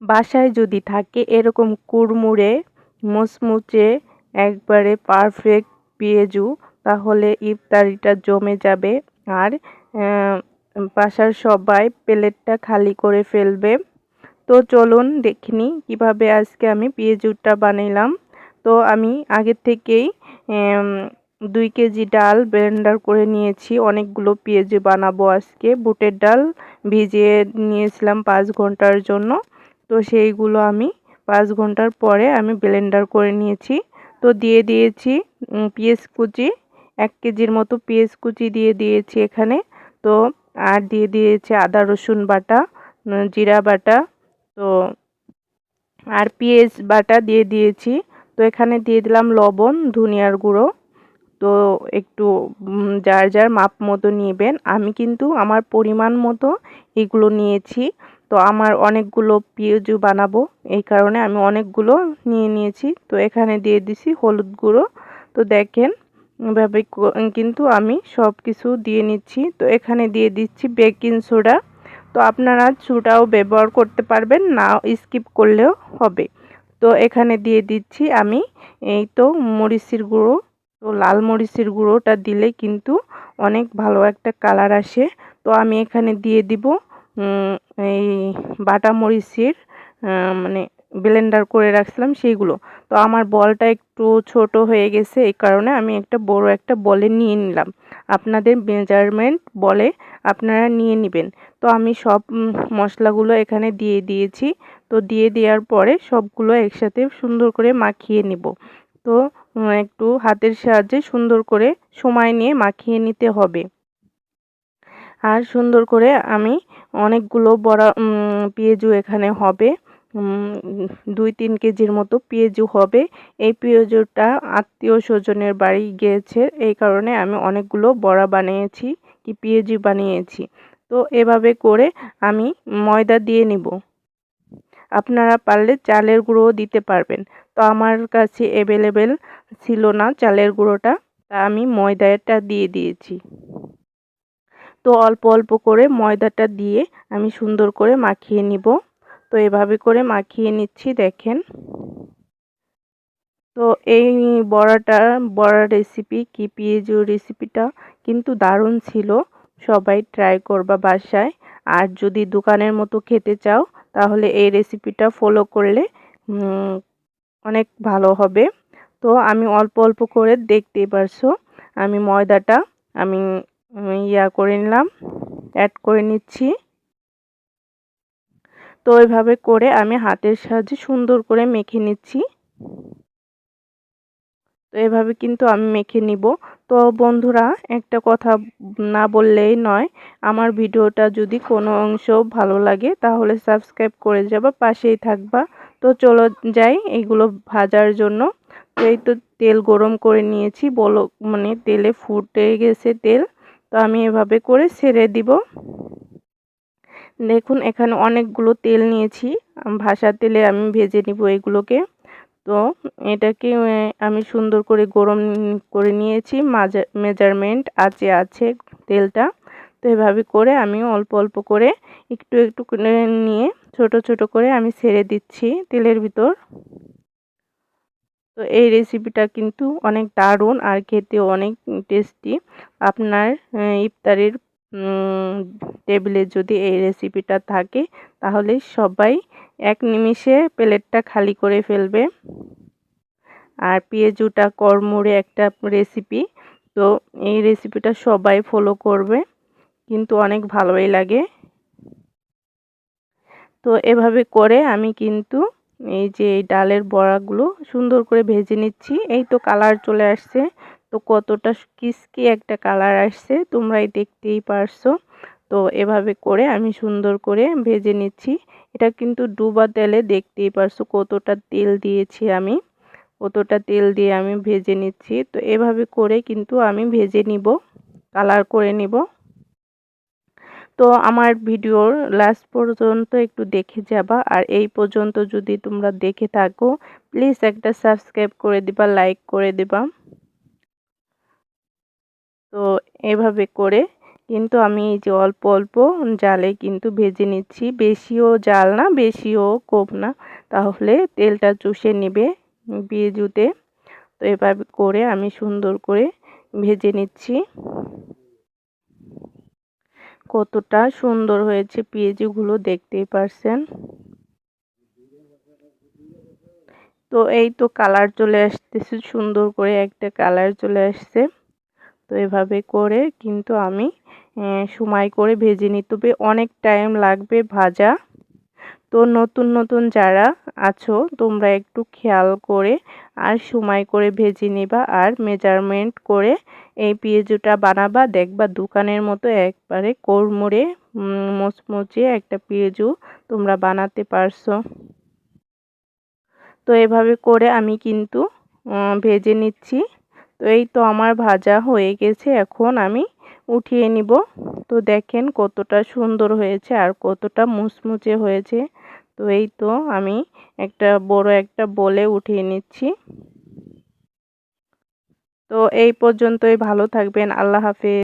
বাসায় যদি থাকে এরকম কুড়মুড়ে মুচমুচে একবারে পারফেক্ট পেঁয়াজু, তাহলে ইফতারিটা জমে যাবে। আর বাসার সবাই প্লেটটা খালি করে ফেলবে। তো চলুন দেখে নিই কীভাবে আজকে আমি পেঁয়াজুটা বানাইলাম। তো আমি আগে থেকেই 2 কেজি ডাল ব্লেন্ডার করে নিয়েছি। অনেকগুলো পেঁয়াজু বানাবো আজকে। বুটের ডাল ভিজিয়ে নিয়েছিলাম 5 ঘন্টার জন্য। তো সেইগুলো আমি 5 ঘন্টার পরে আমি ব্লেন্ডার করে নিয়েছি। তো দিয়ে দিয়েছি পেঁয়াজ কুচি, 1 কেজির মতো পেঁয়াজ কুচি দিয়ে দিয়েছি এখানে। তো আর দিয়ে দিয়েছি আদা রসুন বাটা, জিরা বাটা, তো আর পেঁয়াজ বাটা দিয়ে দিয়েছি। তো এখানে দিয়ে দিলাম লবণ, ধনিয়ার গুঁড়ো। তো একটু যার যার মাপ মতো নেবেন। আমি কিন্তু আমার পরিমাণ মতো এগুলো নিয়েছি। তো আমার অনেকগুলো পেঁয়াজু বানাবো, এই কারণে আমি অনেকগুলো নিয়ে নিয়েছি। তো এখানে দিয়ে দিছি হলুদ গুঁড়ো। তো দেখেন এভাবে কিন্তু আমি সব কিছু দিয়ে নিচ্ছি। তো এখানে দিয়ে দিচ্ছি বেকিং সোডা। তো আপনারা সোডাও ব্যবহার করতে পারবেন, না স্কিপ করলেও হবে। তো এখানে দিয়ে দিচ্ছি আমি এই তো মরিচের গুঁড়ো। তো লাল মরিচের গুঁড়োটা দিলে কিন্তু অনেক ভালো একটা কালার আসে। তো আমি এখানে দিয়ে দিব এই বাটা মরিচের মানে ব্লেন্ডার করে রাখছিলাম সেইগুলো। তো আমার বলটা একটু ছোট হয়ে গেছে, এই কারণে আমি একটা বড় একটা বলে নিয়ে নিলাম। আপনাদের মেজারমেন্ট বলে আপনারা নিয়ে নেবেন। তো আমি সব মশলাগুলো এখানে দিয়ে দিয়েছি। তো দিয়ে দেওয়ার পরে সবগুলো একসাথে সুন্দর করে মাখিয়ে নিব। তো একটু হাতের সাহায্যে সুন্দর করে সময় নিয়ে মাখিয়ে নিতে হবে। আর সুন্দর করে আমি অনেকগুলো বড়া পেঁয়াজু এখানে হবে। 2-3 কেজির মতো পেঁয়াজু হবে। এই পেঁয়াজুটা আত্মীয় স্বজনের বাড়ি গিয়েছে, এই কারণে আমি অনেকগুলো বড়া বানিয়েছি, কি পেঁয়াজু বানিয়েছি। তো এভাবে করে আমি ময়দা দিয়ে নিব। আপনারা পারলে চালের গুঁড়োও দিতে পারবেন। তো আমার কাছে অ্যাভেলেবেল ছিল না চালের গুঁড়োটা, তা আমি ময়দাটা দিয়ে দিয়েছি। তো অল্প অল্প করে ময়দাটা দিয়ে আমি সুন্দর করে মাখিয়ে নিব। তো এভাবে করে মাখিয়ে নিচ্ছি দেখেন। তো এই বড়া রেসিপি কি পেঁয়াজু রেসিপিটা কিন্তু দারুণ ছিল। সবাই ট্রাই করবা বাসায়। আর যদি দোকানের মতো খেতে চাও তাহলে এই রেসিপিটা ফলো করলে অনেক ভালো হবে। তো আমি অল্প অল্প করে দেখতেই পারছো আমি ময়দাটা আমি করে নিলাম, অ্যাড করে নিচ্ছি। তো এইভাবে করে আমি হাতের সাহায্যে সুন্দর করে মেখে নিচ্ছি। তো এভাবে কিন্তু আমি মেখে নিব। তো বন্ধুরা একটা কথা না বললেই নয়, আমার ভিডিওটা যদি কোনো অংশ ভালো লাগে তাহলে সাবস্ক্রাইব করে যাবা, পাশেই থাকবা। তো চলো যাই এগুলো ভাজার জন্য। তো এই তো তেল গরম করে নিয়েছি, বলো মানে তেলে ফুটে গেছে তেল। তো আমি এভাবে করে ছেড়ে দিব। দেখুন এখানে অনেকগুলো তেল নিয়েছি, ভাসা তেলে আমি ভেজে নিব এগুলোকে। তো এটাকে আমি সুন্দর করে গরম করে নিয়েছি, মেজারমেন্ট আছে তেলটা। তো এভাবে করে আমি অল্প অল্প করে একটু একটু করে নিয়ে ছোট ছোট করে আমি ছেড়ে দিচ্ছি তেলের ভিতর। তো এই রেসিপিটা কিন্তু অনেক দারুণ আর খেতেও অনেক টেস্টি। আপনার ইফতারির টেবিলে যদি এই রেসিপিটা থাকে তাহলে সবাই এক নিমিষে প্লেটটা খালি করে ফেলবে। আর পেঁয়াজুটা কড়মুড়ে একটা রেসিপি। তো এই রেসিপিটা সবাই ফলো করবে, কিন্তু অনেক ভালোই লাগে। তো এভাবে করে আমি কিন্তু এই যে এই ডালের বড়াগুলো সুন্দর করে ভেজে নিচ্ছি। এই তো কালার চলে আসছে। তো কতটা ক্রিস্পি একটা কালার আসছে তোমরাই দেখতেই পারছো। তো এভাবে করে আমি সুন্দর করে ভেজে নিচ্ছি। এটা কিন্তু ডুবা তেলে, দেখতেই পারছো কতটা তেল দিয়েছি আমি। কতটা তেল দিয়ে আমি ভেজে নিচ্ছি। তো এভাবে করে কিন্তু আমি ভেজে নিব, কালার করে নিব। তো আমার ভিডিওর লাস্ট পর্যন্ত একটু দেখে যাবা। আর এই পর্যন্ত যদি তোমরা দেখে থাকো প্লিজ একটা সাবস্ক্রাইব করে দিবা, লাইক করে দিবা। তো এভাবে করে কিন্তু আমি এই যে অল্প অল্প জালে কিন্তু ভেজে নিচ্ছি, বেশিও জাল না বেশিও কম না, তাহলে তেলটা চুষে নেবে পেঁয়াজুতে। তো এভাবে করে আমি সুন্দর করে ভেজে নিচ্ছি। কতটা সুন্দর হয়েছে পেঁয়াজুগুলো দেখতেই পারছেন। তো এই তো কালার চলে আসতেছে, সুন্দর করে একটা কালার চলে আসছে। তো এভাবে করে কিন্তু আমি সময় করে ভেজে নিতে হবে, অনেক টাইম লাগবে ভাজা। তো নতুন নতুন যারা আছো তোমরা একটু খেয়াল করে আর সময় করে ভেজে নিবা আর মেজারমেন্ট করে এই পেঁয়াজুটা বানাবা, দেখবা দোকানের মতো একবারে কুড়মুড়ে মুচমুচে একটা পেঁয়াজু তোমরা বানাতে পারছো। তো এভাবে করে আমি কিন্তু ভেজে নিচ্ছি। তো এই তো আমার ভাজা হয়ে গেছে, এখন আমি উঠিয়ে নিব। তো দেখেন কতটা সুন্দর হয়েছে আর কতটা মুচমুচে হয়েছে। তো এই তো আমি একটা বড় একটা বলে উঠিয়ে নিচ্ছি। তো এই পর্যন্তই, ভালো থাকবেন, আল্লাহ হাফেজ।